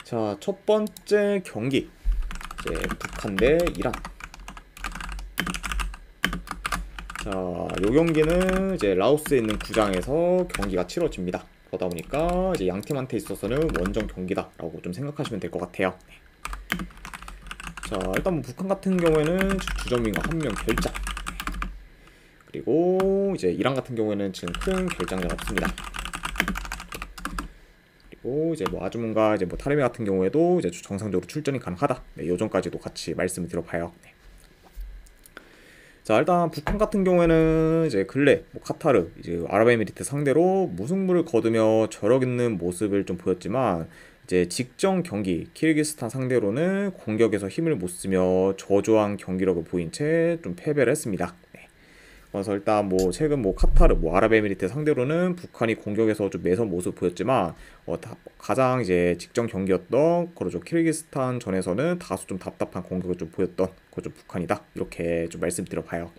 자, 첫 번째 경기 이제 북한 대 이란. 자, 요 경기는 이제 라오스에 있는 구장에서 경기가 치러집니다. 그러다 보니까 이제 양 팀한테 있어서는 원정 경기다라고 좀 생각하시면 될 것 같아요. 자, 일단 뭐 북한 같은 경우에는 주전민과 한 명 결장. 그리고 이제 이란 같은 경우에는 지금 큰 결장은 없습니다. 그리고 이제 뭐 아주문과 이제 뭐 타르미 같은 경우에도 이제 정상적으로 출전이 가능하다. 네, 요전까지도 같이 말씀을 드려봐요. 네. 자, 일단 북한 같은 경우에는 이제 근래 뭐 카타르, 이제 아랍에미리트 상대로 무승부를 거두며 저력 있는 모습을 좀 보였지만 이제 직전 경기 키르기스탄 상대로는 공격에서 힘을 못 쓰며 저조한 경기력을 보인 채 좀 패배를 했습니다. 네. 그래서 일단 뭐 최근 뭐 카타르, 뭐 아랍에미리트 상대로는 북한이 공격에서 좀 매선 모습 보였지만 가장 이제 직전 경기였던 그러죠 키르기스탄 전에서는 다소 좀 답답한 공격을 좀 보였던 그죠 북한이다 이렇게 좀 말씀드려봐요.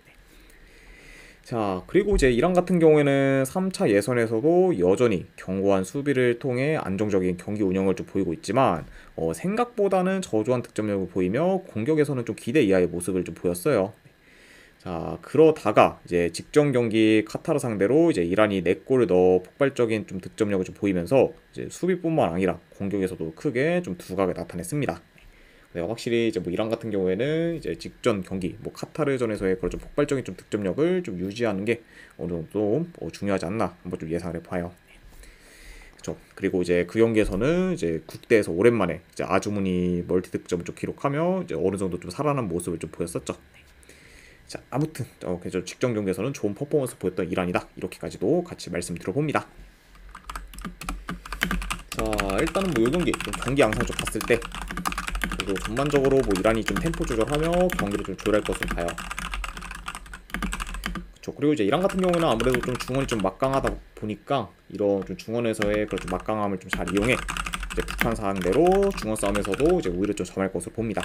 자, 그리고 이제 이란 같은 경우에는 3차 예선에서도 여전히 견고한 수비를 통해 안정적인 경기 운영을 좀 보이고 있지만 생각보다는 저조한 득점력을 보이며 공격에서는 좀 기대 이하의 모습을 좀 보였어요. 자, 그러다가 이제 직전 경기 카타르 상대로 이제 이란이 4골을 넣어 폭발적인 좀 득점력을 좀 보이면서 이제 수비뿐만 아니라 공격에서도 크게 좀 두각을 나타냈습니다. 네, 확실히 이제 뭐 이란 같은 경우에는 이제 직전 경기 뭐 카타르전에서의 그런 좀 폭발적인 좀 득점력을 좀 유지하는 게 어느 정도 중요하지 않나 한번 좀 예상을 해봐요. 그렇죠. 그리고 이제 그 경기에서는 이제 국대에서 오랜만에 이제 아주문이 멀티 득점을 좀 기록하며 이제 어느 정도 좀 살아난 모습을 좀 보였었죠. 자, 아무튼 그래서 직전 경기에서는 좋은 퍼포먼스 보였던 이란이다 이렇게까지도 같이 말씀 들어봅니다. 자, 일단은 뭐 이 경기 좀 경기 양상 좀 봤을 때 그리고 전반적으로 뭐 이란이 좀 템포 조절하며 경기를 좀 조율할 것으로 봐요. 그렇죠. 그리고 이제 이란 같은 경우는 아무래도 좀 중원이 좀 막강하다 보니까 이런 좀 중원에서의 그런 좀 막강함을 좀 잘 이용해 이제 북한 상대로 중원 싸움에서도 이제 오히려 좀 점할 것으로 봅니다.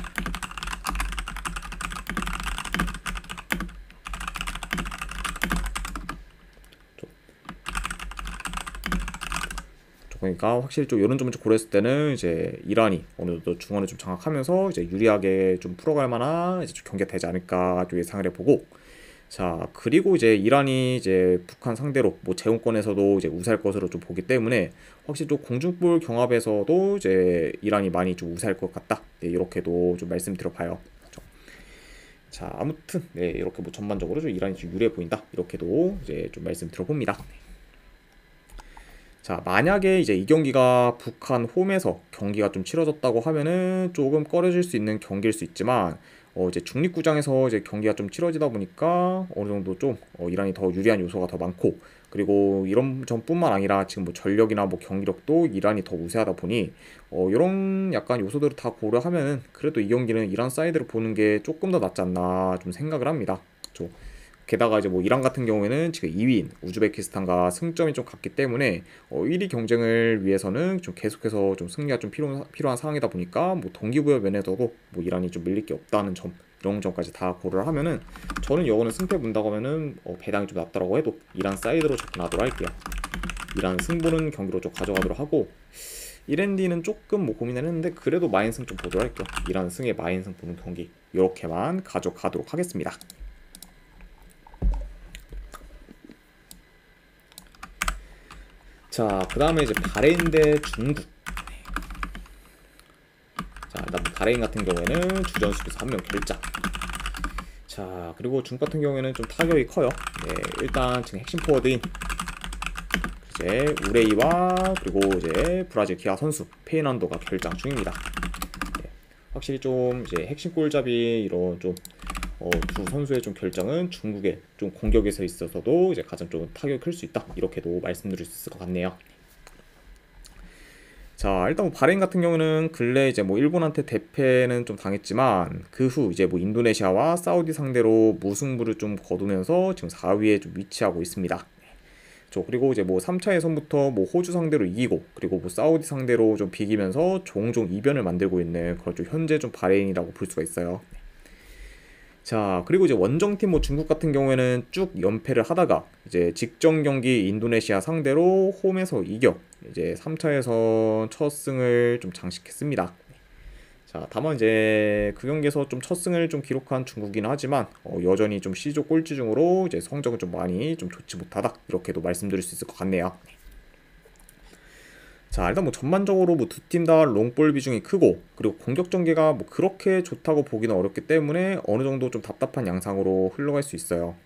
그러니까 확실히 좀 이런 점을 좀 고려했을 때는 이제 이란이 어느 정도 중원을 좀 장악하면서 이제 유리하게 좀 풀어갈 만한 이제 좀 경기가 되지 않을까 좀 예상을 해보고 자 그리고 이제 이란이 이제 북한 상대로 뭐 제공권에서도 이제 우세할 것으로 좀 보기 때문에 확실히 또 공중볼 경합에서도 이제 이란이 많이 좀 우세할 것 같다. 네, 이렇게도 좀 말씀드려봐요. 그렇죠. 자 아무튼 네 이렇게 뭐 전반적으로 좀 이란이 좀 유리해 보인다. 이렇게도 이제 좀 말씀드려봅니다. 자, 만약에 이제 이 경기가 북한 홈에서 경기가 좀 치러졌다고 하면은 조금 꺼려질 수 있는 경기일 수 있지만, 이제 중립구장에서 이제 경기가 좀 치러지다 보니까 어느 정도 좀 이란이 더 유리한 요소가 더 많고, 그리고 이런 점뿐만 아니라 지금 뭐 전력이나 뭐 경기력도 이란이 더 우세하다 보니, 이런 약간 요소들을 다 고려하면은 그래도 이 경기는 이란 사이드를 보는 게 조금 더 낫지 않나 좀 생각을 합니다. 그쵸? 게다가 이제 뭐 이란 같은 경우에는 지금 2위인 우즈베키스탄과 승점이 좀 같기 때문에 1위 경쟁을 위해서는 좀 계속해서 좀 승리가 좀 필요한 상황이다 보니까 뭐 동기부여 면에서도 뭐 이란이 좀 밀릴 게 없다는 점 이런 점까지 다 고려를 하면은 저는 이거는 승패 본다고 하면은 배당이 좀 낮다라고 해도 이란 사이드로 접근하도록 할게요. 이란 승부는 경기로 좀 가져가도록 하고 1앤디는 조금 뭐 고민을 했는데 그래도 마인승 좀 보도록 할게요. 이란 승의 마인승 보는 경기 이렇게만 가져가도록 하겠습니다. 자, 그 다음에 이제 바레인 대 중국. 자, 일단 바레인 같은 경우에는 주전 수비수 한 명 결장. 자, 그리고 중국 같은 경우에는 좀 타격이 커요. 네, 일단 지금 핵심 포워드인 이제 우레이와 그리고 이제 브라질 기아 선수 페이난도가 결장 중입니다. 네, 확실히 좀 이제 핵심 골잡이 이런 좀 두 선수의 좀 결정은 중국의 좀 공격에서 있어서도 이제 가장 좀 타격이 클 수 있다 이렇게도 말씀드릴 수 있을 것 같네요. 자 일단 뭐 바레인 같은 경우는 근래 이제 뭐 일본한테 대패는 좀 당했지만 그 후 이제 뭐 인도네시아와 사우디 상대로 무승부를 좀 거두면서 지금 4위에 좀 위치하고 있습니다. 그리고 이제 뭐 3차 예선부터 뭐 호주 상대로 이기고 그리고 뭐 사우디 상대로 좀 비기면서 종종 이변을 만들고 있는 그런 좀 현재 좀 바레인이라고 볼 수가 있어요. 자, 그리고 이제 원정팀 뭐 중국 같은 경우에는 쭉 연패를 하다가 이제 직전 경기 인도네시아 상대로 홈에서 이겨 이제 3차에서 첫 승을 좀 장식했습니다. 자, 다만 이제 그 경기에서 좀 첫 승을 좀 기록한 중국이긴 하지만 여전히 좀 C조 꼴찌 중으로 이제 성적은 좀 많이 좀 좋지 못하다 이렇게도 말씀드릴 수 있을 것 같네요. 자, 일단 뭐 전반적으로 뭐 두 팀 다 롱볼 비중이 크고 그리고 공격 전개가 뭐 그렇게 좋다고 보기는 어렵기 때문에 어느 정도 좀 답답한 양상으로 흘러갈 수 있어요.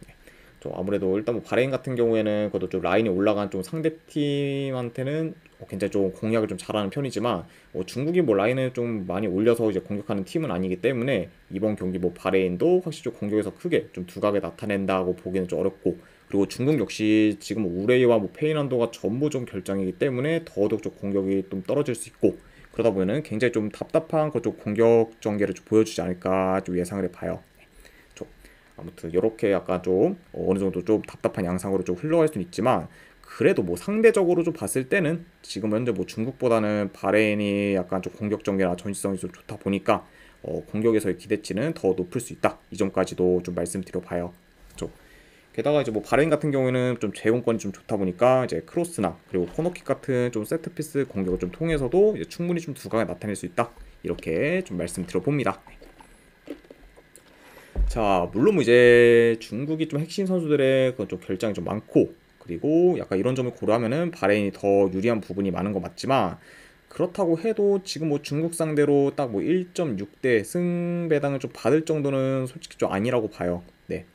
좀 아무래도 일단 뭐 바레인 같은 경우에는 그래도 좀 라인이 올라간 좀 상대 팀한테는 굉장히 좀 공략을 좀 잘하는 편이지만 중국이 뭐 라인을 좀 많이 올려서 이제 공격하는 팀은 아니기 때문에 이번 경기 뭐 바레인도 확실히 좀 공격에서 크게 좀 두각을 나타낸다고 보기는 좀 어렵고 그리고 중국 역시 지금 우레이와 뭐 페이난도가 전부 좀 결장이기 때문에 더더욱 좀 공격이 좀 떨어질 수 있고 그러다 보면은 굉장히 좀 답답한 그쪽 공격 전개를 좀 보여주지 않을까 좀 예상을 해봐요. 아무튼 이렇게 약간 좀 어느 정도 좀 답답한 양상으로 좀 흘러갈 수는 있지만 그래도 뭐 상대적으로 좀 봤을 때는 지금 현재 뭐 중국보다는 바레인이 약간 좀 공격 전개나 전시성이 좀 좋다 보니까 공격에서의 기대치는 더 높을 수 있다. 이 점까지도 좀 말씀드려 봐요. 그렇죠? 게다가 이제 뭐 바레인 같은 경우에는 좀 제공권이 좀 좋다 보니까 이제 크로스나 그리고 코너킥 같은 좀 세트피스 공격을 좀 통해서도 이제 충분히 좀 두각을 나타낼 수 있다. 이렇게 좀 말씀드려 봅니다. 자, 물론 뭐 이제 중국이 좀 핵심 선수들의 그런 좀 결장이 좀 많고 그리고 약간 이런 점을 고려하면은 바레인이 더 유리한 부분이 많은 거 맞지만 그렇다고 해도 지금 뭐 중국 상대로 딱 뭐 1.6대 승배당을 좀 받을 정도는 솔직히 좀 아니라고 봐요. 네.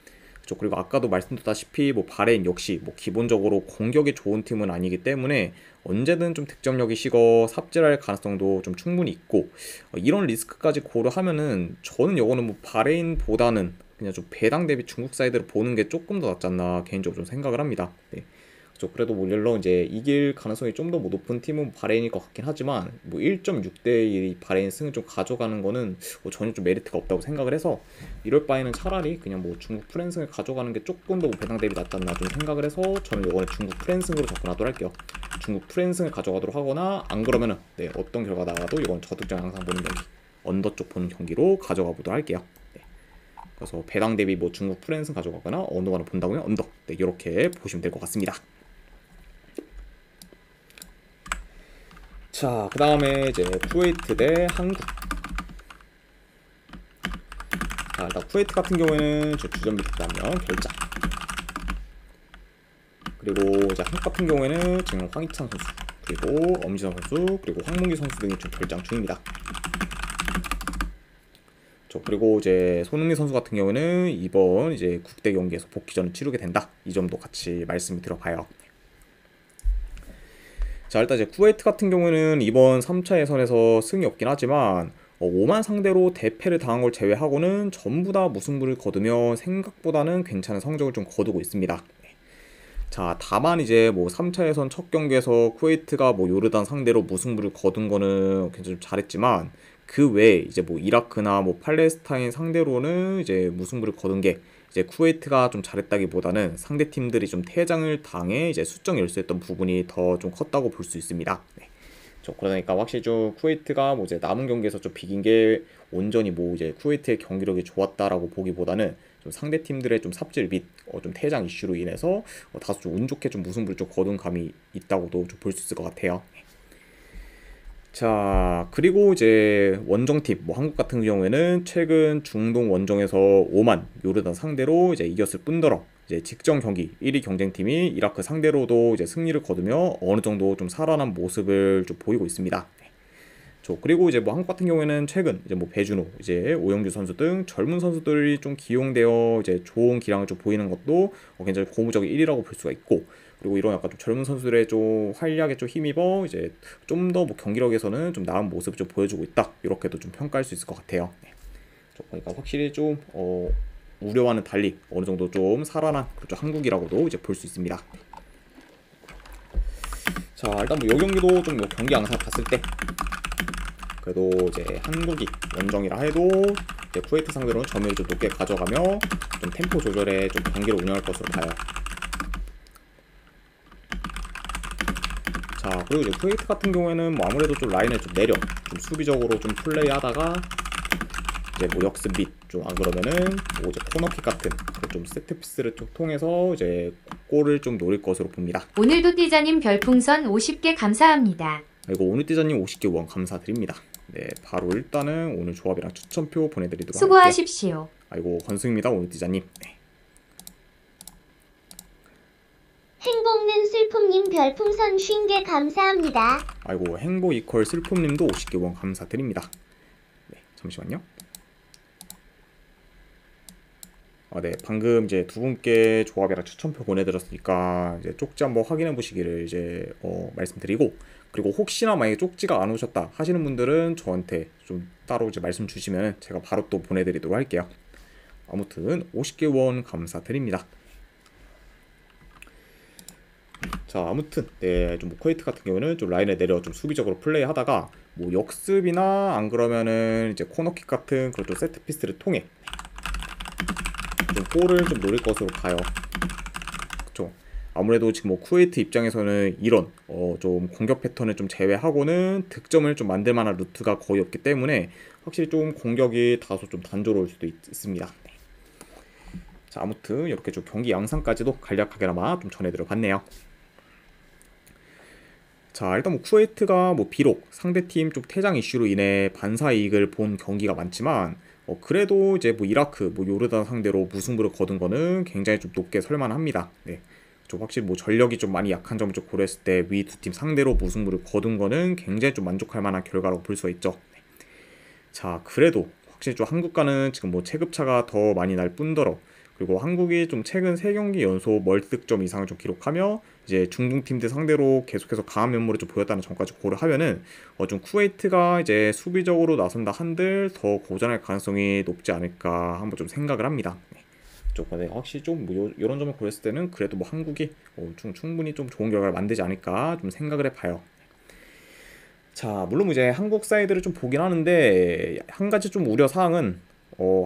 그리고 아까도 말씀드렸다시피 뭐 바레인 역시 뭐 기본적으로 공격이 좋은 팀은 아니기 때문에 언제든 좀 득점력이 식어 삽질할 가능성도 좀 충분히 있고 이런 리스크까지 고려하면은 저는 이거는 뭐 바레인보다는 그냥 좀 배당 대비 중국 사이드를 보는 게 조금 더 낫지 않나 개인적으로 좀 생각을 합니다. 네. 그래도 뭐 물론 이제 이길 가능성이 좀 더 뭐 높은 팀은 바레인일 것 같긴 하지만 뭐 1.6대 바레인 승을 좀 가져가는 거는 전혀 좀 메리트가 없다고 생각을 해서 이럴 바에는 차라리 그냥 뭐 중국 프랜승을 가져가는 게 조금 더 배당 대비 낫지 않나 좀 생각을 해서 저는 이번에 중국 프랜승으로 접근하도록 할게요. 중국 프랜승을 가져가도록 하거나 안 그러면은 네, 어떤 결과 나와도 이건 저득점 항상 보는 경기 언더 쪽 보는 경기로 가져가 보도록 할게요. 네. 그래서 배당 대비 뭐 중국 프랜승 가져가거나 어느 거나 본다고요 언더 네, 이렇게 보시면 될 것 같습니다. 자, 그 다음에 이제 쿠웨이트 대 한국. 자, 일단 쿠웨이트 같은 경우에는 저 주전 비트하면 결장. 그리고 이제 한국 같은 경우에는 지금 황희찬 선수, 그리고 엄지성 선수, 그리고 황문기 선수 등이 좀 결장 중입니다. 그리고 이제 손흥민 선수 같은 경우는 이번 이제 국대 경기에서 복귀전을 치르게 된다. 이 점도 같이 말씀을 드려봐요. 자, 일단 이제 쿠웨이트 같은 경우는 이번 3차 예선에서 승이 없긴 하지만 오만 상대로 대패를 당한 걸 제외하고는 전부 다 무승부를 거두며 생각보다는 괜찮은 성적을 좀 거두고 있습니다. 자, 다만 이제 뭐 3차 예선 첫 경기에서 쿠웨이트가 뭐 요르단 상대로 무승부를 거둔 거는 굉장히 좀 잘했지만 그 외에 이제 뭐 이라크나 뭐 팔레스타인 상대로는 이제 무승부를 거둔 게 이제 쿠웨이트가 좀 잘했다기보다는 상대 팀들이 좀 퇴장을 당해 이제 수적 열세했던 부분이 더 좀 컸다고 볼 수 있습니다. 네. 그러니까 확실히 좀 쿠웨이트가 뭐 이제 남은 경기에서 좀 비긴 게 온전히 뭐 이제 쿠웨이트의 경기력이 좋았다라고 보기보다는 좀 상대 팀들의 좀 삽질 및 좀 퇴장 이슈로 인해서 다소 좀 운 좋게 좀 무승부를 좀 거둔 감이 있다고도 좀 볼 수 있을 것 같아요. 자, 그리고 이제 원정팀 뭐 한국 같은 경우에는 최근 중동 원정에서 오만 요르단 상대로 이제 이겼을 뿐더러 이제 직전 경기 1위 경쟁팀이 이라크 상대로도 이제 승리를 거두며 어느 정도 좀 살아난 모습을 좀 보이고 있습니다. 그리고 이제 뭐 한국 같은 경우에는 최근 이제 뭐 배준호, 이제 오영규 선수 등 젊은 선수들이 좀 기용되어 이제 좋은 기량을 좀 보이는 것도 굉장히 고무적인 1위라고 볼 수가 있고, 그리고 이런 약간 좀 젊은 선수들의 좀 활약에 좀 힘입어 이제 좀 더 뭐 경기력에서는 좀 나은 모습을 좀 보여주고 있다, 이렇게도 좀 평가할 수 있을 것 같아요. 네. 그러니까 확실히 좀 우려와는 달리 어느 정도 좀 살아난 그렇죠, 한국이라고도 이제 볼 수 있습니다. 자, 일단 뭐 이 경기도 좀 경기 양상 봤을 때 그래도 이제 한국이 원정이라 해도 이제 쿠웨이트 상대로는 점유율을 좀 높게 가져가며 좀 템포 조절에 좀 경기를 운영할 것으로 봐요. 자, 그리고 이제 쿠웨이트 같은 경우에는 뭐 아무래도 좀 라인을 좀 내려 좀 수비적으로 좀 플레이하다가 이제 뭐 역습 및 좀 안 그러면은 뭐 이제 코너킥 같은 좀 세트피스를 좀 통해서 이제 골을 좀 노릴 것으로 봅니다. 오늘도 띠자님 별풍선 50개 감사합니다. 그리고 오늘 띠자님 50개 후원 감사드립니다. 네, 바로 일단은 오늘 조합이랑 추천표 보내드리도록 할게요. 수고하십시오. 아이고 건승입니다 오늘 띠자님. 네. 행복는 슬픔님 별풍선 50개 감사합니다. 아이고 행복 이퀄 슬픔님도 50개 후원 감사드립니다. 네, 잠시만요. 네, 방금 이제 두 분께 조합이랑 추천표 보내드렸으니까 이제 쪽지 한번 확인해 보시기를 이제 말씀드리고, 그리고 혹시나 만약에 쪽지가 안 오셨다 하시는 분들은 저한테 좀 따로 이제 말씀 주시면 제가 바로 또 보내드리도록 할게요. 아무튼 50개 원 감사드립니다. 자, 아무튼 네, 좀 쿠웨이트 같은 경우는 좀 라인에 내려 좀 수비적으로 플레이하다가 뭐 역습이나 안 그러면은 이제 코너킥 같은 그런 좀 세트 피스를 통해 좀 골을 좀 노릴 것으로 봐요. 그쵸? 아무래도 지금 뭐 쿠웨이트 입장에서는 이런 좀 공격 패턴을 좀 제외하고는 득점을 좀 만들 만한 루트가 거의 없기 때문에 확실히 좀 공격이 다소 좀 단조로울 수도 있습니다. 네. 자, 아무튼 이렇게 좀 경기 양상까지도 간략하게나마 좀 전해드려 봤네요. 자, 일단 뭐 쿠웨이트가 뭐 비록 상대팀 쪽 퇴장 이슈로 인해 반사 이익을 본 경기가 많지만 그래도 이제 뭐 이라크, 뭐 요르단 상대로 무승부를 거둔 거는 굉장히 좀 높게 설만합니다. 네. 좀 확실히 뭐 전력이 좀 많이 약한 점을 좀 고려했을 때 위 두 팀 상대로 무승부를 거둔 거는 굉장히 좀 만족할 만한 결과라고 볼 수가 있죠. 네. 자, 그래도 확실히 좀 한국과는 지금 뭐 체급차가 더 많이 날 뿐더러, 그리고 한국이 좀 최근 3경기 연속 멀득점 이상을 좀 기록하며 이제 중동 팀들 상대로 계속해서 강한 면모를 좀 보였다는 점까지 고려하면은 좀 쿠웨이트가 이제 수비적으로 나선다 한들 더 고전할 가능성이 높지 않을까 한번 좀 생각을 합니다. 네. 네, 확실히 좀 뭐 이런 점을 고렸을 때는 그래도 뭐 한국이 충분히 좀 좋은 결과를 만들지 않을까 좀 생각을 해봐요. 자, 물론 이제 한국 사이드를 좀 보긴 하는데 한 가지 좀 우려 사항은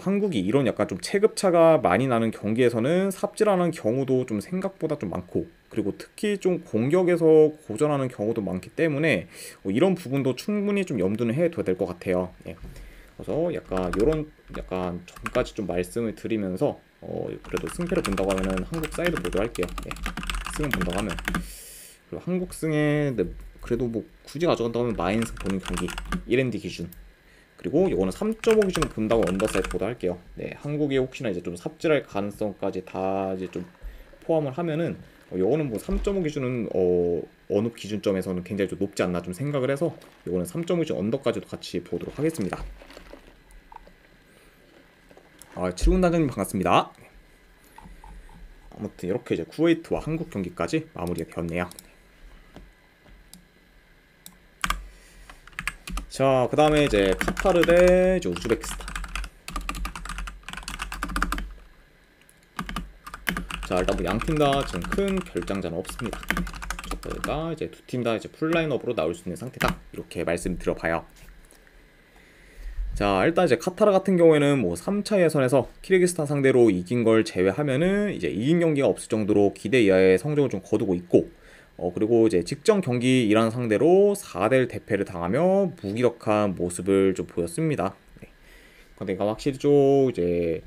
한국이 이런 약간 좀 체급차가 많이 나는 경기에서는 삽질하는 경우도 좀 생각보다 좀 많고, 그리고 특히 좀 공격에서 고전하는 경우도 많기 때문에 이런 부분도 충분히 좀 염두는 해둬야 될 것 같아요. 예. 그래서 약간 이런 약간 점까지 좀 말씀을 드리면서 그래도 승패를 본다고 하면은 한국 사이드 모두 할게요. 예. 승을 본다고 하면 그리고 한국 승에 그래도 뭐 굳이 가져간다고 하면 마인승 보는 경기 1엔드 기준, 그리고 이거는 3.5 기준을 본다고 언더사이드 보다 할게요. 네, 한국이 혹시나 이제 좀 삽질할 가능성까지 다 이제 좀 포함을 하면은 이거는 뭐 3.5 기준은 어느 기준점에서는 굉장히 좀 높지 않나 좀 생각을 해서 이거는 3.5 기준 언더까지도 같이 보도록 하겠습니다. 칠군 단장님 반갑습니다. 아무튼 이렇게 이제 쿠웨이트와 한국 경기까지 마무리가 되었네요. 자, 그 다음에 이제 카타르 대 이제 우즈베키스탄. 자, 일단 뭐 양팀 다 지금 큰 결장자는 없습니다. 저희가 이제 두 팀 다 이제 풀라인업으로 나올 수 있는 상태다, 이렇게 말씀드려봐요. 자, 일단 이제 카타르 같은 경우에는 뭐 3차 예선에서 키르기스탄 상대로 이긴 걸 제외하면은 이제 이긴 경기가 없을 정도로 기대 이하의 성적을 좀 거두고 있고, 그리고 이제 직전 경기 이란 상대로 4대1 대패를 당하며 무기력한 모습을 좀 보였습니다. 네. 근데 확실히 좀 이제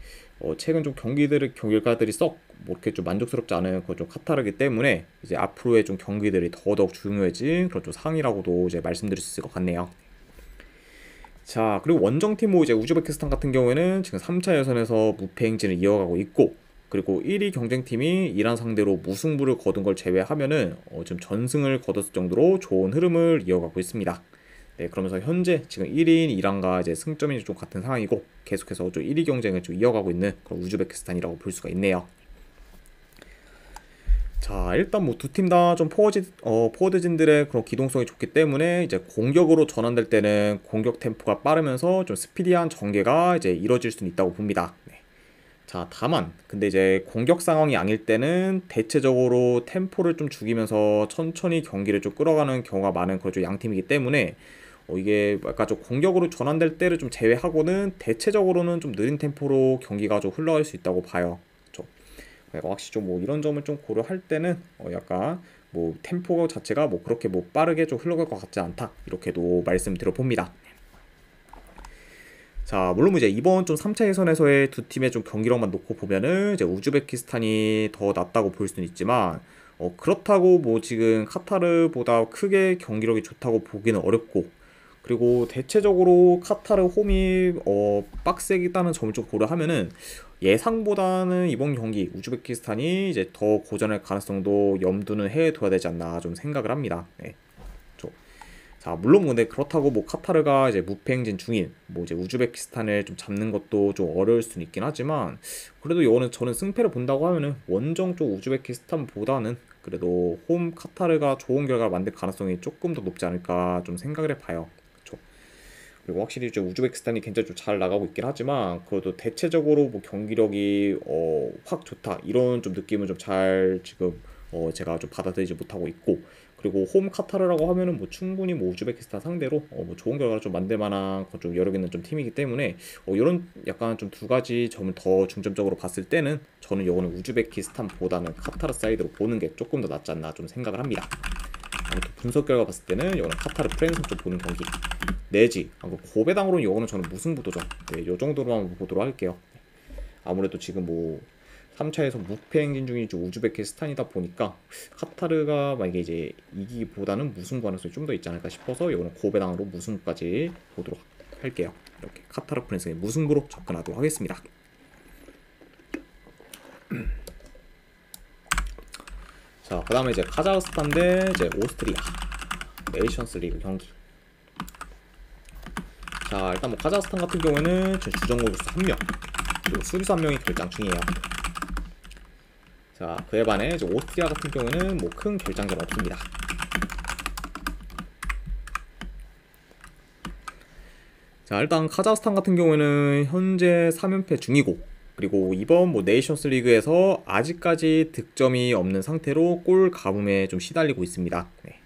최근 좀 결과들이 썩 뭐 이렇게 좀 만족스럽지 않은 그런 좀 카타르기 때문에 이제 앞으로의 좀 경기들이 더더욱 중요해진 그런 좀 상황이라고도 이제 말씀드릴 수 있을 것 같네요. 자, 그리고 원정팀 뭐 이제 우즈베키스탄 같은 경우에는 지금 3차 예선에서 무패 행진을 이어가고 있고, 그리고 1위 경쟁팀이 이란 상대로 무승부를 거둔 걸 제외하면은 지금 전승을 거뒀을 정도로 좋은 흐름을 이어가고 있습니다. 네, 그러면서 현재 지금 1위인 이란과 이제 승점이 좀 같은 상황이고 계속해서 좀 1위 경쟁을 좀 이어가고 있는 그런 우즈베키스탄이라고 볼 수가 있네요. 자, 일단 뭐 두 팀 다 좀 포워드진들의 그런 기동성이 좋기 때문에 이제 공격으로 전환될 때는 공격 템포가 빠르면서 좀 스피디한 전개가 이제 이뤄질 수는 있다고 봅니다. 네. 자, 다만 근데 이제 공격 상황이 아닐 때는 대체적으로 템포를 좀 죽이면서 천천히 경기를 좀 끌어가는 경우가 많은 그런 좀 양팀이기 때문에 이게 약간 좀 공격으로 전환될 때를 좀 제외하고는 대체적으로는 좀 느린 템포로 경기가 좀 흘러갈 수 있다고 봐요. 그렇죠? 확실히 좀 뭐 이런 점을 좀 고려할 때는 약간 뭐 템포 자체가 뭐 그렇게 뭐 빠르게 좀 흘러갈 것 같지 않다, 이렇게도 말씀드려 봅니다. 자, 물론 이제 이번 좀 3차 예선에서의 두 팀의 좀 경기력만 놓고 보면은 이제 우즈베키스탄이 더 낫다고 볼 수는 있지만 그렇다고 뭐 지금 카타르보다 크게 경기력이 좋다고 보기는 어렵고, 그리고 대체적으로 카타르 홈이 빡세겠다는 점을 좀 고려하면은 예상보다는 이번 경기 우즈베키스탄이 이제 더 고전할 가능성도 염두는 해둬야 되지 않나 좀 생각을 합니다. 네. 자, 물론 근데 그렇다고 뭐 카타르가 이제 무패 행진 중인 뭐 이제 우즈베키스탄을 좀 잡는 것도 좀 어려울 수는 있긴 하지만, 그래도 이거는 저는 승패를 본다고 하면은 원정 쪽 우즈베키스탄보다는 그래도 홈 카타르가 좋은 결과를 만들 가능성이 조금 더 높지 않을까 좀 생각을 해봐요. 그렇죠. 그리고 확실히 이제 우즈베키스탄이 굉장히 좀 잘 나가고 있긴 하지만, 그래도 대체적으로 뭐 경기력이 확 좋다 이런 좀 느낌은 좀 잘 지금 제가 좀 받아들이지 못하고 있고, 그리고 홈 카타르라고 하면은 뭐 충분히 뭐 우즈베키스탄 상대로 뭐 좋은 결과를 좀 만들 만한 좀 여력 있는 좀 팀이기 때문에 이런 약간 좀 두 가지 점을 더 중점적으로 봤을 때는 저는 이거는 우즈베키스탄보다는 카타르 사이드로 보는 게 조금 더 낫지 않나 좀 생각을 합니다. 아무튼 분석 결과 봤을 때는 이거는 카타르 프랜스 쪽 보는 경기 내지 고배당으로는 이거는 저는 무승부도죠. 네, 이 정도로만 보도록 할게요. 아무래도 지금 뭐 3차에서 무패 행진 중인 우즈베키스탄이다 보니까 카타르가 만약에 이제 이기기보다는 무승부 가능성이 좀 더 있지 않을까 싶어서 이거는 고배당으로 무승부까지 보도록 할게요. 이렇게 카타르 프랜스의 무승부로 접근하도록 하겠습니다. 자, 그 다음에 이제 카자흐스탄 대 이제 오스트리아 네이션스 리그 경기. 자, 일단 뭐 카자흐스탄 같은 경우에는 주전 공격수 1명 그리고 수비수 1명이 결장 중이에요. 자, 그에 반해 이제 오스트리아 같은 경우에는 뭐 큰 결장전 없습니다. 자, 일단 카자흐스탄 같은 경우에는 현재 3연패 중이고, 그리고 이번 뭐 네이션스 리그에서 아직까지 득점이 없는 상태로 골 가뭄에 좀 시달리고 있습니다. 네.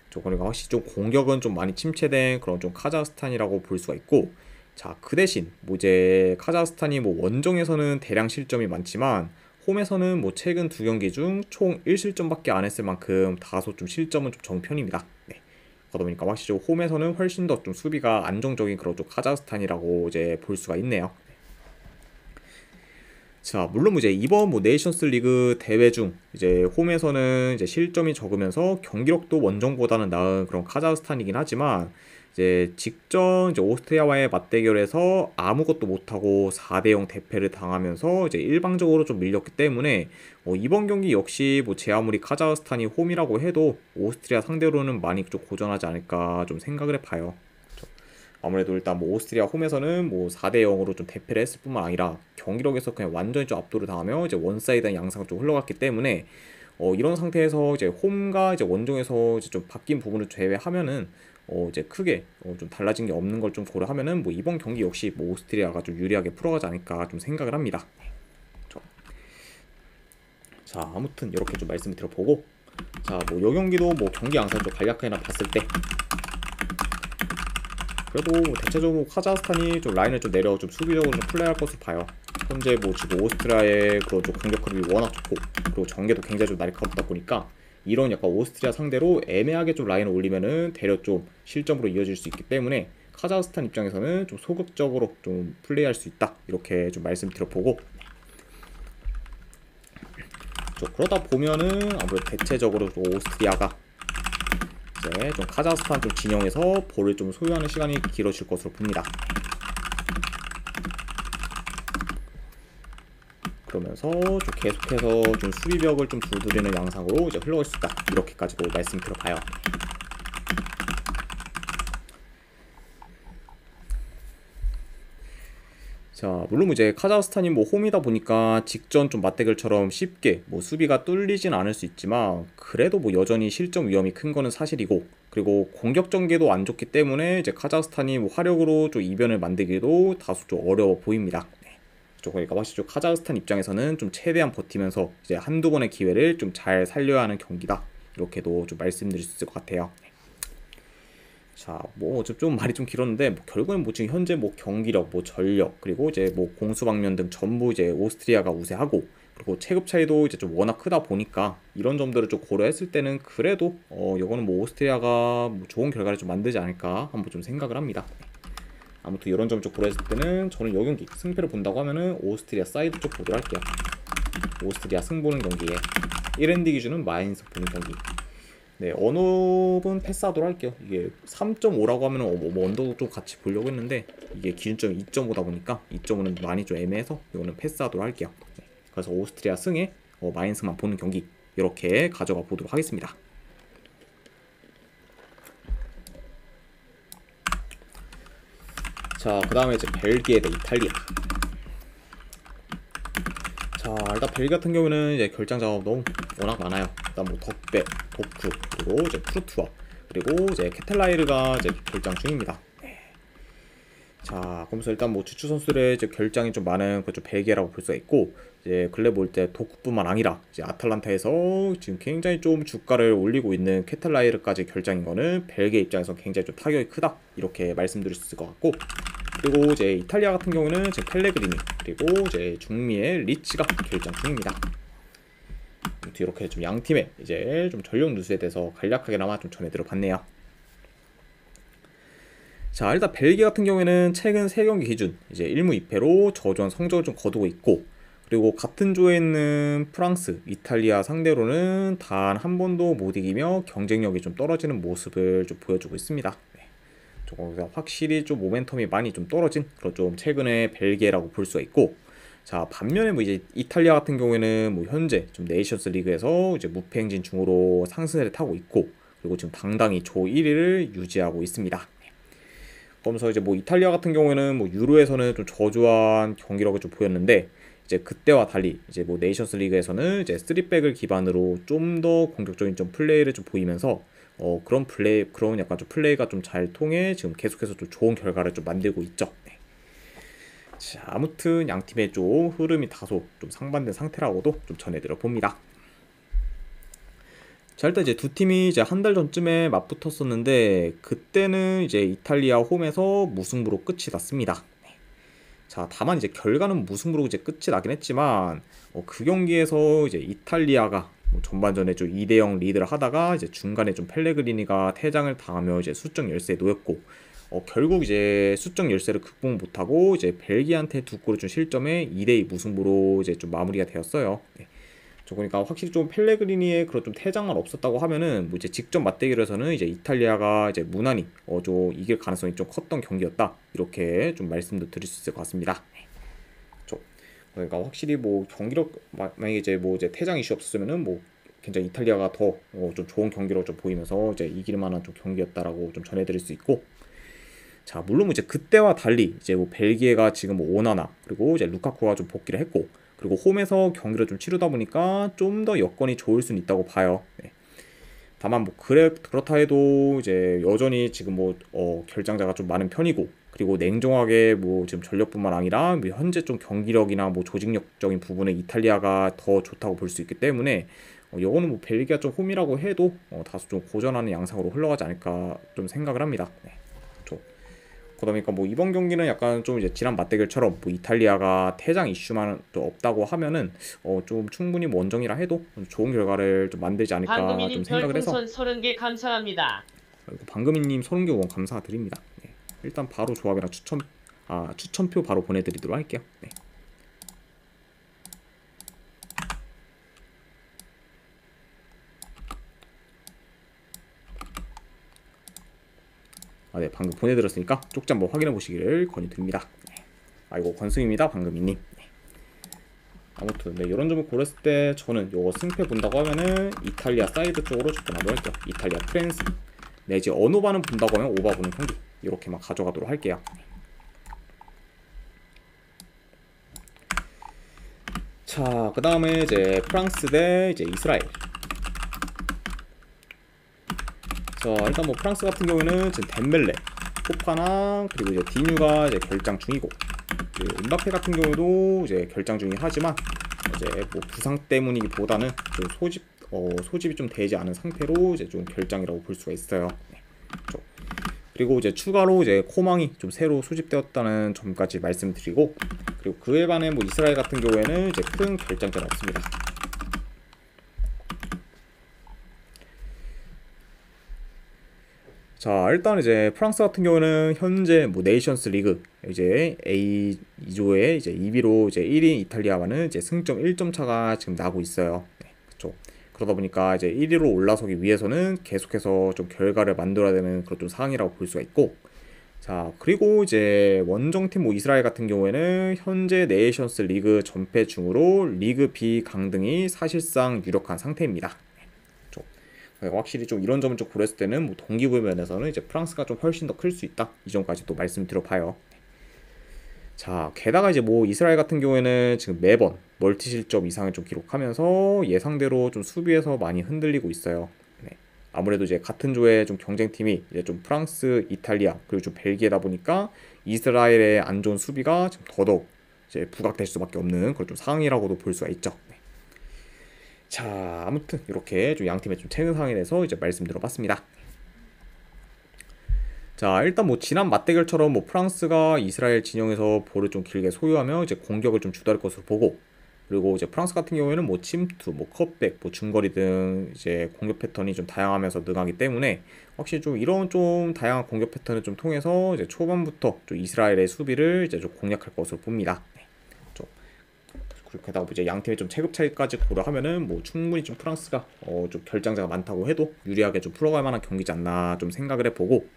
그러니까 확실히 좀 공격은 좀 많이 침체된 그런 좀 카자흐스탄이라고 볼 수가 있고, 자, 그 대신 뭐 이제 카자흐스탄이 뭐 원정에서는 대량 실점이 많지만 홈에서는 뭐 최근 두 경기 중 총 1실점밖에 안 했을 만큼 다소 좀 실점은 좀 정편입니다. 네. 그러다 보니까 확실히 홈에서는 훨씬 더 좀 수비가 안정적인 그런 좀 카자흐스탄이라고 이제 볼 수가 있네요. 자, 물론 이제 이번 뭐 네이션스 리그 대회 중 이제 홈에서는 이제 실점이 적으면서 경기력도 원정보다는 나은 그런 카자흐스탄이긴 하지만, 이제 직전 이제 오스트리아와의 맞대결에서 아무것도 못하고 4대0 대패를 당하면서 이제 일방적으로 좀 밀렸기 때문에 이번 경기 역시 뭐 제 아무리 카자흐스탄이 홈이라고 해도 오스트리아 상대로는 많이 좀 고전하지 않을까 좀 생각을 해봐요. 아무래도 일단 뭐 오스트리아 홈에서는 뭐 4대0으로 좀 대패를 했을 뿐만 아니라 경기력에서 그냥 완전히 좀 압도를 당하며 이제 원사이드한 양상으로 좀 흘러갔기 때문에 이런 상태에서 이제 홈과 이제 원정에서 이제 좀 바뀐 부분을 제외하면은 이제 크게 좀 달라진 게 없는 걸 좀 고려하면은 뭐 이번 경기 역시 뭐 오스트리아가 좀 유리하게 풀어가지 않을까 좀 생각을 합니다. 자, 아무튼 이렇게 좀 말씀을 드려보고, 자, 뭐 요 경기도 뭐 경기 양상 좀 간략하게 봤을 때 그래도 대체적으로 카자흐스탄이 좀 라인을 좀 내려 좀 수비적으로 좀 플레이할 것으로 봐요. 현재 뭐 지금 오스트리아의 그런 좀 공격 흐름이 워낙 좋고, 그리고 전개도 굉장히 좀 날카롭다 보니까 이런 약간 오스트리아 상대로 애매하게 좀 라인을 올리면은 대략 좀 실점으로 이어질 수 있기 때문에 카자흐스탄 입장에서는 좀 소극적으로 좀 플레이할 수 있다 이렇게 좀 말씀드려보고, 그러다 보면은 아무래도 대체적으로 좀 오스트리아가 이제 좀 카자흐스탄 좀 진영에서 볼을 좀 소유하는 시간이 길어질 것으로 봅니다. 그러면서 좀 계속해서 좀 수비벽을 좀 두드리는 양상으로 이제 흘러갈 수 있다 이렇게까지도 말씀드려봐요. 자, 물론 이제 카자흐스탄이 뭐 홈이다 보니까 직전 좀 맞대결처럼 쉽게 뭐 수비가 뚫리진 않을 수 있지만, 그래도 뭐 여전히 실점 위험이 큰 거는 사실이고, 그리고 공격 전개도 안 좋기 때문에 이제 카자흐스탄이 뭐 화력으로 좀 이변을 만들기도 다소 좀 어려워 보입니다. 그러니까 확실히 좀 카자흐스탄 입장에서는 좀 최대한 버티면서 이제 한두 번의 기회를 좀 잘 살려야 하는 경기다 이렇게도 좀 말씀드릴 수 있을 것 같아요. 자, 뭐 좀 말이 좀 길었는데 뭐 결국엔 뭐 지금 현재 뭐 경기력, 뭐 전력, 그리고 이제 뭐 공수 방면 등 전부 이제 오스트리아가 우세하고, 그리고 체급 차이도 이제 좀 워낙 크다 보니까 이런 점들을 좀 고려했을 때는 그래도 이거는 뭐 오스트리아가 뭐 좋은 결과를 좀 만들지 않을까 한번 좀 생각을 합니다. 아무튼 이런 점 좀 고려했을 때는 저는 이 경기 승패를 본다고 하면은 오스트리아 사이드 쪽 보도록 할게요. 오스트리아 승 보는 경기에 1엔드 기준은 마인스 보는 경기. 네, 언업은 패스하도록 할게요. 이게 3.5라고 하면은 뭐 언더도 좀 같이 보려고 했는데 이게 기준점이 2.5다 보니까 2.5는 많이 좀 애매해서 이거는 패스하도록 할게요. 네, 그래서 오스트리아 승에 마인스만 보는 경기 이렇게 가져가 보도록 하겠습니다. 자, 그 다음에 이제 벨기에 대 이탈리아. 자, 일단 벨기에 같은 경우는 이제 결장 작업 너무 워낙 많아요. 일단 뭐 덕배, 도쿠, 그리고 이제 프루투아, 그리고 이제 케텔라이르가 이제 결장 중입니다. 자, 그러면서 일단 뭐 주축 선수들의 이제 결장이 좀 많은 그좀 벨기에라고 볼 수가 있고, 이제 근래 볼 때 도쿠뿐만 아니라 이제 아탈란타에서 지금 굉장히 좀 주가를 올리고 있는 케텔라이르까지 결장인 거는 벨기에 입장에서 굉장히 좀 타격이 크다 이렇게 말씀드릴 수 있을 것 같고, 그리고 이제 이탈리아 같은 경우는 이제 펠레그리니, 그리고 이제 중미의 리치가 결장 중입니다. 이렇게 좀 양 팀의 이제 좀 전력 누수에 대해서 간략하게나마 좀 전해드려 봤네요. 자, 일단 벨기에 같은 경우에는 최근 3경기 기준 이제 1무 2패로 저조한 성적을 좀 거두고 있고, 그리고 같은 조에 있는 프랑스, 이탈리아 상대로는 단 한 번도 못 이기며 경쟁력이 좀 떨어지는 모습을 좀 보여주고 있습니다. 조금 확실히 좀 모멘텀이 많이 좀 떨어진 그런 좀 최근의 벨기에라고 볼 수가 있고, 자, 반면에 뭐 이제 이탈리아 같은 경우에는 뭐 현재 좀 네이션스 리그에서 이제 무패 행진 중으로 상승세를 타고 있고, 그리고 지금 당당히 조 1위를 유지하고 있습니다. 그러면서 이제 뭐 이탈리아 같은 경우에는 뭐 유로에서는 좀 저조한 경기력을 좀 보였는데, 이제 그때와 달리 이제 뭐 네이션스 리그에서는 이제 3백을 기반으로 좀 더 공격적인 좀 플레이를 좀 보이면서 그런 약간 좀 플레이가 좀 잘 통해 지금 계속해서 좀 좋은 결과를 좀 만들고 있죠. 네. 자, 아무튼 양 팀의 좀 흐름이 다소 좀 상반된 상태라고도 좀 전해드려 봅니다. 자, 일단 이제 두 팀이 이제 한 달 전쯤에 맞붙었었는데 그때는 이제 이탈리아 홈에서 무승부로 끝이 났습니다. 네. 자, 다만 이제 결과는 무승부로 이제 끝이 나긴 했지만 그 경기에서 이제 이탈리아가 뭐 전반전에 좀 2대0 리드를 하다가 이제 중간에 좀 펠레그리니가 퇴장을 당하며 이제 수적 열세에 놓였고, 결국 이제 수적 열세를 극복 못하고 이제 벨기에한테 두 골을 준 실점에 2대2 무승부로 이제 좀 마무리가 되었어요. 네. 그러니까 확실히 좀 펠레그리니의 그런 좀 퇴장만 없었다고 하면은 뭐 이제 직접 맞대결에서는 이제 이탈리아가 이제 무난히 좀 이길 가능성이 좀 컸던 경기였다 이렇게 좀 말씀도 드릴 수 있을 것 같습니다. 그러니까 확실히 뭐 경기력 만약에 이제 뭐 이제 퇴장 이슈 없었으면은 뭐 굉장히 이탈리아가 더 좀 좋은 경기로 좀 보이면서 이제 이길 만한 좀 경기였다라고 좀 전해드릴 수 있고, 자, 물론 뭐 이제 그때와 달리 이제 뭐 벨기에가 지금 뭐 오나나 그리고 이제 루카쿠가 좀 복귀를 했고, 그리고 홈에서 경기를 좀 치르다 보니까 좀 더 여건이 좋을 수는 있다고 봐요. 네. 다만 뭐 그렇다 해도 이제 여전히 지금 뭐 결장자가 좀 많은 편이고, 그리고 냉정하게 뭐 지금 전력뿐만 아니라 뭐 현재 좀 경기력이나 뭐 조직력적인 부분에 이탈리아가 더 좋다고 볼 수 있기 때문에 이거는 뭐 벨기에 좀 홈이라고 해도 다소 좀 고전하는 양상으로 흘러가지 않을까 좀 생각을 합니다. 네. 그러니까 뭐 이번 경기는 약간 좀 이제 지난 맞대결처럼 뭐 이탈리아가 퇴장 이슈만 또 없다고 하면은 좀 충분히 뭐 원정이라 해도 좋은 결과를 좀 만들지 않을까 좀 생각을 해서. 별풍선 30개 감사합니다. 그리고 방금이님 30개 원 감사드립니다. 네. 일단 바로 조합이랑 추천표 바로 보내드리도록 할게요. 네. 네, 방금 보내드렸으니까 쪽지 한번 확인해 보시기를 권유드립니다. 네. 아이고, 권승입니다, 방금이님. 네. 아무튼 네, 이런 점을 고렸을 때 저는 요거 승패 본다고 하면은 이탈리아 사이드 쪽으로 접근하도록 할게요. 이탈리아 프랜스 내지 언오바는 본다고 하면 오바 보는 경기 이렇게만 가져가도록 할게요. 자, 그 다음에 이제 프랑스 대 이제 이스라엘. 자, 일단 뭐 프랑스 같은 경우는 지금 덴벨레, 포파나 그리고 이제 디뉴가 이제 결장 중이고, 음바페 같은 경우도 이제 결장 중이긴 하지만 이제 뭐 부상 때문이기보다는 좀 소집이 좀 되지 않은 상태로 이제 좀 결장이라고 볼 수가 있어요. 네. 그리고 이제 추가로 이제 코망이 좀 새로 소집되었다는 점까지 말씀드리고, 그리고 그에 반해 뭐 이스라엘 같은 경우에는 이제 큰 결장자는 없습니다. 자, 일단 이제 프랑스 같은 경우는 현재 뭐 네이션스 리그 이제 A2조에 이제 2위로 이제 1위 이탈리아와는 이제 승점 1점 차가 지금 나고 있어요. 네, 그렇죠. 그러다 보니까 이제 1위로 올라서기 위해서는 계속해서 좀 결과를 만들어야 되는 그런 좀 상황이라고 볼 수가 있고, 자, 그리고 이제 원정팀 뭐 이스라엘 같은 경우에는 현재 네이션스 리그 전패 중으로 리그 B 강등이 사실상 유력한 상태입니다. 좀 확실히 좀 이런 점을 좀 고렸을 때는 뭐 동기부여 면에서는 이제 프랑스가 좀 훨씬 더 클 수 있다. 이 점까지 또 말씀드려봐요. 자, 게다가 이제 뭐 이스라엘 같은 경우에는 지금 매번 멀티 실점 이상을 좀 기록하면서 예상대로 좀 수비에서 많이 흔들리고 있어요. 네. 아무래도 이제 같은 조의 좀 경쟁팀이 이제 좀 프랑스, 이탈리아 그리고 좀 벨기에다 보니까 이스라엘의 안 좋은 수비가 지금 더더욱 이제 부각될 수밖에 없는 그런 좀 상황이라고도 볼 수가 있죠. 네. 자, 아무튼 이렇게 좀 양 팀의 좀 최근 상황에 대해서 이제 말씀드려봤습니다. 자, 일단 뭐 지난 맞대결처럼 뭐 프랑스가 이스라엘 진영에서 볼을 좀 길게 소유하며 이제 공격을 좀 주도할 것으로 보고, 그리고 이제 프랑스 같은 경우에는 뭐 침투, 뭐 컷백, 뭐 중거리 등 이제 공격 패턴이 좀 다양하면서 능하기 때문에 확실히 좀 이런 좀 다양한 공격 패턴을 좀 통해서 이제 초반부터 좀 이스라엘의 수비를 이제 좀 공략할 것으로 봅니다. 네. 그리고 게다가 이제 양 팀의 좀 체급 차이까지 고려하면은 뭐 충분히 좀 프랑스가 좀 결장자가 많다고 해도 유리하게 좀 풀어갈 만한 경기지 않나 좀 생각을 해보고,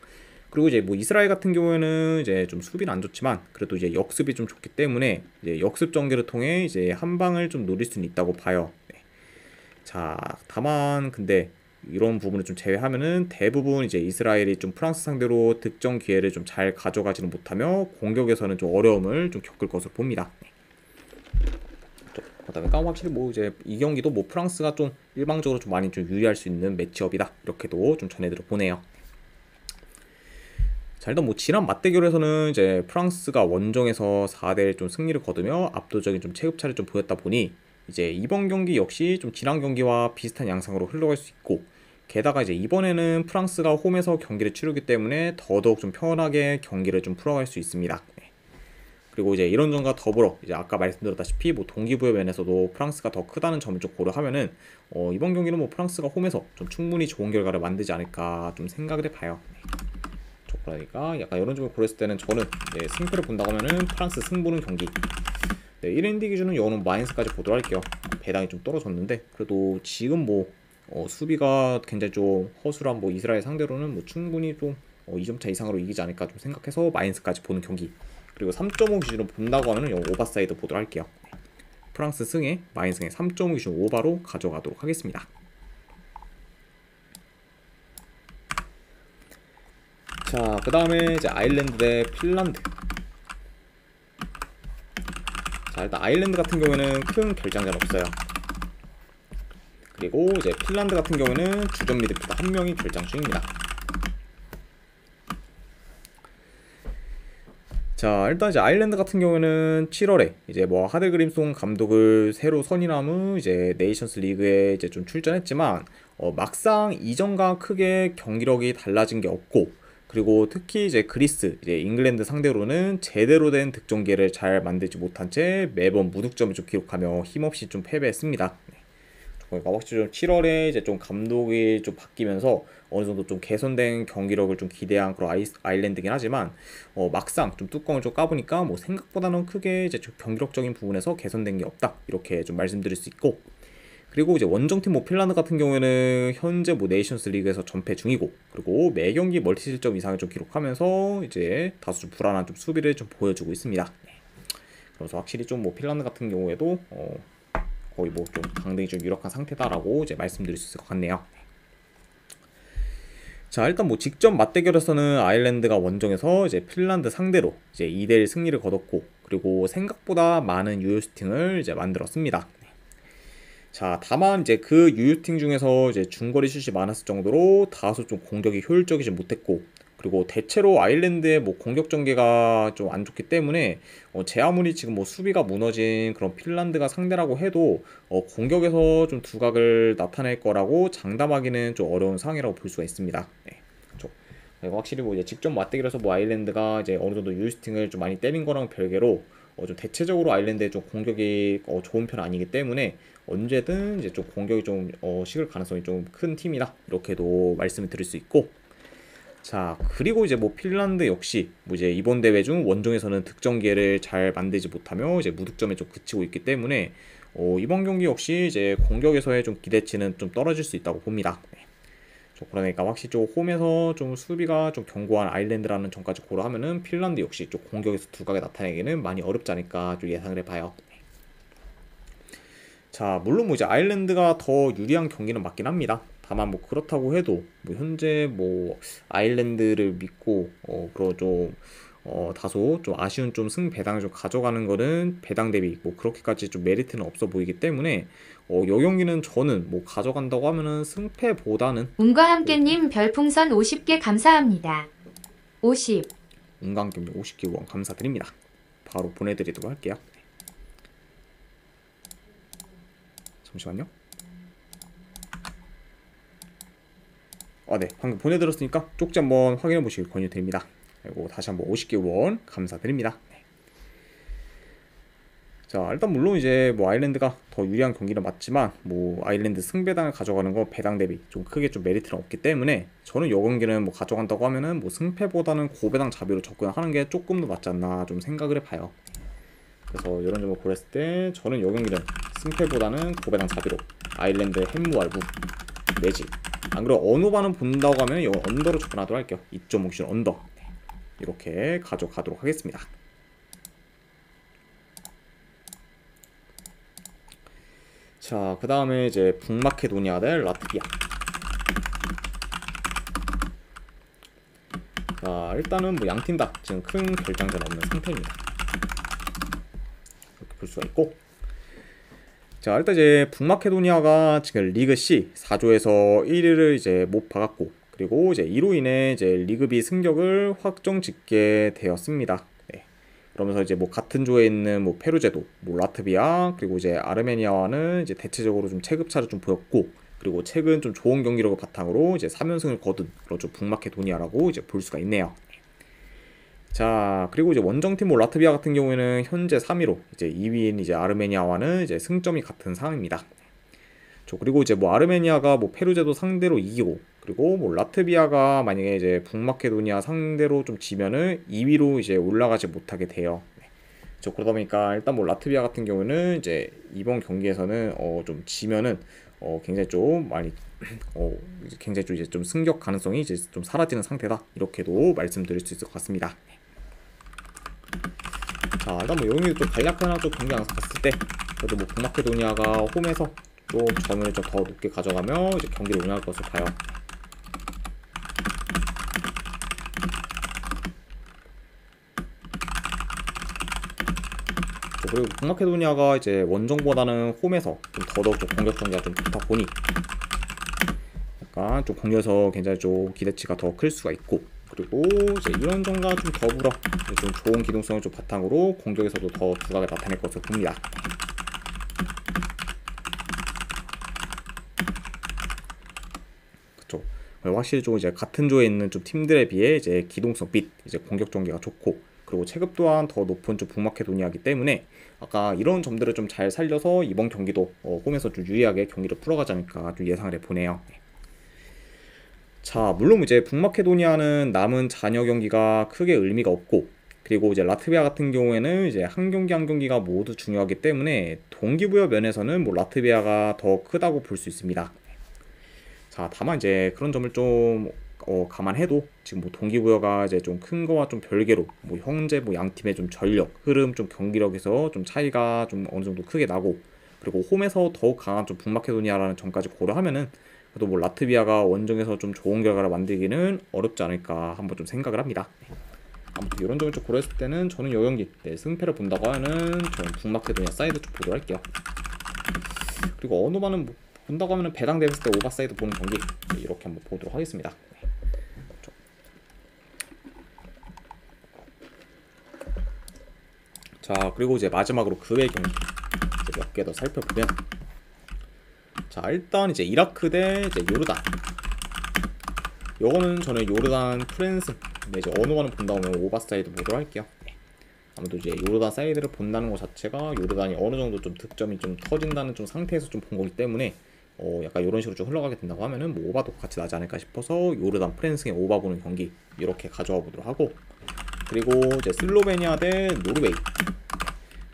그리고 이제 뭐 이스라엘 같은 경우에는 이제 좀 수비는 안 좋지만 그래도 이제 역습이 좀 좋기 때문에 이제 역습 전개를 통해 이제 한 방을 좀 노릴 수는 있다고 봐요. 네. 자, 다만 근데 이런 부분을 좀 제외하면은 대부분 이제 이스라엘이 좀 프랑스 상대로 득점 기회를 좀 잘 가져가지는 못하며 공격에서는 좀 어려움을 좀 겪을 것으로 봅니다. 네. 그다음에 확실히 뭐 이제 이 경기도 뭐 프랑스가 좀 일방적으로 좀 많이 좀 유리할 수 있는 매치업이다, 이렇게도 좀 전해드려 보네요. 자, 일단 뭐 지난 맞대결에서는 이제 프랑스가 원정에서 4대1 좀 승리를 거두며 압도적인 좀 체급차를 좀 보였다 보니 이제 이번 경기 역시 좀 지난 경기와 비슷한 양상으로 흘러갈 수 있고, 게다가 이제 이번에는 프랑스가 홈에서 경기를 치르기 때문에 더더욱 좀 편하게 경기를 좀 풀어갈 수 있습니다. 네. 그리고 이제 이런 점과 더불어 이제 아까 말씀드렸다시피 뭐 동기부여 면에서도 프랑스가 더 크다는 점을 좀 고려하면은 이번 경기는 뭐 프랑스가 홈에서 좀 충분히 좋은 결과를 만들지 않을까 좀 생각을 해봐요. 네. 그러니까 약간 이런 점을 고렸을 때는 저는 승패를 본다고 하면은 프랑스 승부는 경기. 네, 1엔디 기준은 여는 마이너스까지 보도록 할게요. 배당이 좀 떨어졌는데 그래도 지금 뭐 수비가 굉장히 좀 허술한 뭐 이스라엘 상대로는 뭐 충분히 좀 2점 차 이상으로 이기지 않을까 좀 생각해서 마이너스까지 보는 경기. 그리고 3.5 기준으로 본다고 하면은 오버사이드 보도록 할게요. 네. 프랑스 승에 마이너스에 3.5 기준 오버로 가져가도록 하겠습니다. 자, 그 다음에 이제 아일랜드 대 핀란드. 자, 일단 아일랜드 같은 경우에는 큰 결장자는 없어요. 그리고 이제 핀란드 같은 경우는 주전 미드필더 한 명이 결장 중입니다. 자, 일단 이제 아일랜드 같은 경우에는 7월에 이제 뭐 하델그림송 감독을 새로 선임한 후 이제 네이션스 리그에 이제 좀 출전했지만 막상 이전과 크게 경기력이 달라진 게 없고, 그리고 특히 이제 그리스, 이제 잉글랜드 상대로는 제대로 된 득점 기회를 잘 만들지 못한 채 매번 무득점을 좀 기록하며 힘없이 좀 패배했습니다. 네. 그러니까 확실히 좀 7월에 이제 좀 감독이 좀 바뀌면서 어느 정도 좀 개선된 경기력을 좀 기대한 그런 아일랜드긴 하지만 막상 좀 뚜껑을 좀 까보니까 뭐 생각보다는 크게 이제 좀 경기력적인 부분에서 개선된 게 없다, 이렇게 좀 말씀드릴 수 있고, 그리고 이제 원정팀 뭐 핀란드 같은 경우에는 현재 뭐 네이션스 리그에서 전패 중이고, 그리고 매 경기 멀티 실점 이상을 좀 기록하면서 이제 다소 좀 불안한 좀 수비를 좀 보여주고 있습니다. 네. 그래서 확실히 좀 뭐 핀란드 같은 경우에도 거의 뭐 좀 강등이 좀 유력한 상태다라고 이제 말씀드릴 수 있을 것 같네요. 자, 일단 뭐 직전 맞대결에서는 아일랜드가 원정에서 이제 핀란드 상대로 이제 2대1 승리를 거뒀고, 그리고 생각보다 많은 유효슈팅을 이제 만들었습니다. 자, 다만 이제 그 유효팅 중에서 이제 중거리 슛이 많았을 정도로 다소 좀 공격이 효율적이지 못했고, 그리고 대체로 아일랜드의 뭐 공격 전개가 좀 안 좋기 때문에 제 아무리 지금 뭐 수비가 무너진 그런 핀란드가 상대라고 해도 공격에서 좀 두각을 나타낼 거라고 장담하기는 좀 어려운 상황이라고 볼 수가 있습니다. 네, 그렇죠. 확실히 뭐 이제 직전 맞대결에서 뭐 아일랜드가 이제 어느 정도 유효슈팅을 좀 많이 때린 거랑 별개로 좀 대체적으로 아일랜드의 좀 공격이 좋은 편 아니기 때문에 언제든 이제 좀 공격이 좀 식을 가능성이 좀 큰 팀이다, 이렇게도 말씀을 드릴 수 있고, 자, 그리고 이제 뭐 핀란드 역시 뭐 이제 이번 대회 중 원정에서는 득점 기회를 잘 만들지 못하며 이제 무득점에 좀 그치고 있기 때문에 이번 경기 역시 이제 공격에서의 좀 기대치는 좀 떨어질 수 있다고 봅니다. 네. 그러니까 확실히 좀 홈에서 좀 수비가 좀 견고한 아일랜드라는 점까지 고려하면은 핀란드 역시 좀 공격에서 두각을 나타내기는 많이 어렵지 않을까 좀 예상을 해봐요. 네. 자, 물론 뭐 이제 아일랜드가 더 유리한 경기는 맞긴 합니다. 다만 뭐 그렇다고 해도 뭐 현재 뭐 아일랜드를 믿고 그런 좀 다소 좀 아쉬운 좀 승배당을 좀 가져가는 거는 배당 대비 뭐 그렇게까지 좀 메리트는 없어 보이기 때문에 요 경기는 저는 뭐 가져간다고 하면은 승패보다는 운과 함께님 별풍선 50개 감사합니다. 50. 운강경기 50개 후원 감사드립니다. 바로 보내드리도록 할게요. 잠시만요. 네, 방금 보내드렸으니까 쪽지 한번 확인해 보시길 권유드립니다. 그리고 다시 한번 50개 후원 감사드립니다. 네. 자, 일단 물론 이제 뭐 아일랜드가 더 유리한 경기는 맞지만 뭐 아일랜드 승배당을 가져가는 거 배당 대비 좀 크게 좀 메리트는 없기 때문에 저는 이 경기는 뭐 가져간다고 하면은 뭐 승패보다는 고배당 자비로 접근하는 게 조금 더 낫지 않나 좀 생각을 해봐요. 그래서 이런 점을 고려했을 때 저는 이 경기는 승패보다는 고배당 자비로 아일랜드 햄무알부 내지 안 그래도 언어반은 본다고 하면 이거 언더로 접근하도록 할게요. 2.5씩 언더 이렇게 가져가도록 하겠습니다. 자, 그 다음에 이제 북마케도니아 대 라트비아. 자, 일단은 뭐 양팀 다 지금 큰 결장전 없는 상태입니다. 이렇게 볼 수가 있고, 자, 일단 이제 북마케도니아가 지금 리그 C 4조에서 1위를 이제 못 박았고, 그리고 이제 이로 인해 이제 리그 B 승격을 확정 짓게 되었습니다. 네. 그러면서 이제 뭐 같은 조에 있는 뭐 페루제도, 뭐 라트비아, 그리고 이제 아르메니아와는 이제 대체적으로 좀 체급차를 좀 보였고, 그리고 최근 좀 좋은 경기력을 바탕으로 이제 3연승을 거둔 그런 좀 북마케도니아라고 이제 볼 수가 있네요. 자, 그리고 이제 원정팀 뭐 라트비아 같은 경우에는 현재 3위로 이제 2위인 이제 아르메니아와는 이제 승점이 같은 상황입니다. 그리고 이제 뭐 아르메니아가 뭐 페루제도 상대로 이기고, 그리고 뭐 라트비아가 만약에 이제 북마케도니아 상대로 좀 지면은 2위로 이제 올라가지 못하게 돼요. 그러다 보니까 일단 뭐 라트비아 같은 경우는 이제 이번 경기에서는 좀 지면은 굉장히 좀 많이 굉장히 좀 이제 좀 승격 가능성이 이제 좀 사라지는 상태다, 이렇게도 말씀드릴 수 있을 것 같습니다. 자, 일단 뭐 여기 또 간략한 좀 경기 양상 봤을 때 그래도 뭐 북마케도니아가 홈에서 좀 점을 좀 더 높게 가져가며 이제 경기를 운영할 것을 봐요. 그리고 북마케도니아가 이제 원정보다는 홈에서 좀 더더욱 좀 공격 전개가 좀 좋다 보니 약간 좀 공격에서 굉장히 좀 기대치가 더 클 수가 있고, 그리고 이제 이런 점과 좀 더불어 좀 좋은 기동성을 좀 바탕으로 공격에서도 더 두각을 나타낼 것을 봅니다. 그쵸. 확실히 좀 이제 같은 조에 있는 좀 팀들에 비해 이제 기동성 및 이제 공격 전개가 좋고, 그리고 체급 또한 더 높은 좀 북마케도니아이기 때문에 아까 이런 점들을 좀 잘 살려서 이번 경기도 홈에서 좀 유리하게 경기를 풀어가지 않을까 좀 예상을 해보네요. 자, 물론 이제 북마케도니아는 남은 잔여 경기가 크게 의미가 없고, 그리고 이제 라트비아 같은 경우에는 이제 한 경기 한 경기가 모두 중요하기 때문에 동기부여 면에서는 뭐 라트비아가 더 크다고 볼 수 있습니다. 자, 다만 이제 그런 점을 좀 감안해도 지금 뭐 동기부여가 이제 좀 큰 거와 좀 별개로 뭐 현재 뭐 양 팀의 좀 전력, 흐름, 좀 경기력에서 좀 차이가 좀 어느 정도 크게 나고, 그리고 홈에서 더욱 강한 좀 북마케도니아라는 점까지 고려하면은 그래도 뭐 라트비아가 원정에서 좀 좋은 결과를 만들기는 어렵지 않을까 한번 좀 생각을 합니다. 아무튼 이런 점을 좀 고려했을 때는 저는 이 경기 승패를 본다고 하면은 저는 북마케도니아 사이드 좀 보도록 할게요. 그리고 언어반은 뭐 본다고 하면은 배당 대비했을 때 오버사이드 보는 경기 이렇게 한번 보도록 하겠습니다. 자, 그리고 이제 마지막으로 그 외 경기 몇 개 더 살펴보면, 자, 일단 이제 이라크 대 이제 요르단. 요거는 저는 요르단 프랜스 이제 언어관을 본다고 하면 오버사이드 보도록 할게요. 아무도 이제 요르단 사이드를 본다는 것 자체가 요르단이 어느 정도 좀 득점이 좀 터진다는 좀 상태에서 좀 본 거기 때문에 약간 이런 식으로 좀 흘러가게 된다고 하면은 뭐 오바도 같이 나지 않을까 싶어서 요르단 프랑스의 오바 보는 경기 이렇게 가져와 보도록 하고, 그리고 이제 슬로베니아 대 노르웨이.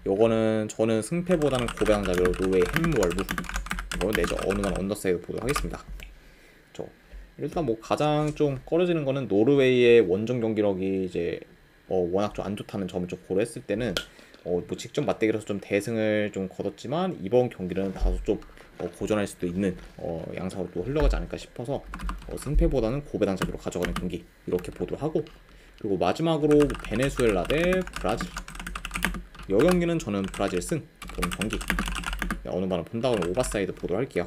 요거는 저는 승패보다는 고배당자비로 노르웨이 햄월무 이거 내죠. 어느날 언더사이드 보도록 하겠습니다. 일단 뭐 가장 좀 꺼려지는 거는 노르웨이의 원정 경기력이 이제 워낙 좀 안 좋다는 점을 좀 고려했을 때는 뭐 직접 맞대결에서 좀 대승을 좀 거뒀지만 이번 경기는 다소 좀 고전할 수도 있는 양상으로 또 흘러가지 않을까 싶어서 승패보다는 고배당잡이로 가져가는 경기 이렇게 보도록 하고, 그리고 마지막으로 베네수엘라 대 브라질. 이 경기는 저는 브라질 승 보는 경기. 어느 바람 본다고 하면 오버사이드 보도록 할게요.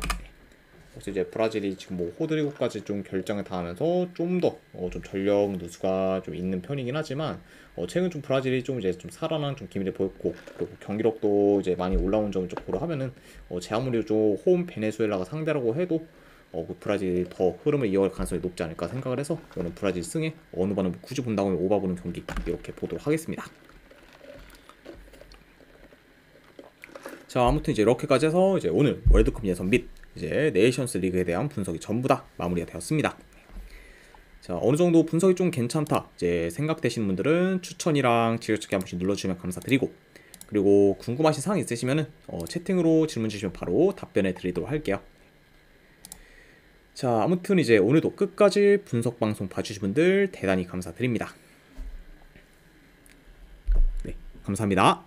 그래서 이제 브라질이 지금 뭐 호드리고까지 좀 결정을 당하면서 좀 더 좀 전력 누수가 좀 있는 편이긴 하지만 최근 좀 브라질이 좀 이제 좀 살아난 좀 기미를 보였고, 그리고 경기력도 이제 많이 올라온 점을 좀 고려하면은 제 아무리 좀 홈 베네수엘라가 상대라고 해도 그 브라질이 더 흐름을 이어갈 가능성이 높지 않을까 생각을 해서 저는 브라질 승에 어느 반은 굳이 본다고 하면 오바 보는 경기 이렇게 보도록 하겠습니다. 자, 아무튼 이제 이렇게까지 해서 이제 오늘 월드컵 예선 및 이제 네이션스 리그에 대한 분석이 전부 다 마무리가 되었습니다. 자, 어느 정도 분석이 좀 괜찮다 이제 생각되시는 분들은 추천이랑 지켜찾기 한 번씩 눌러주시면 감사드리고, 그리고 궁금하신 사항 있으시면은 채팅으로 질문 주시면 바로 답변해 드리도록 할게요. 자, 아무튼 이제 오늘도 끝까지 분석 방송 봐주신 분들 대단히 감사드립니다. 네, 감사합니다.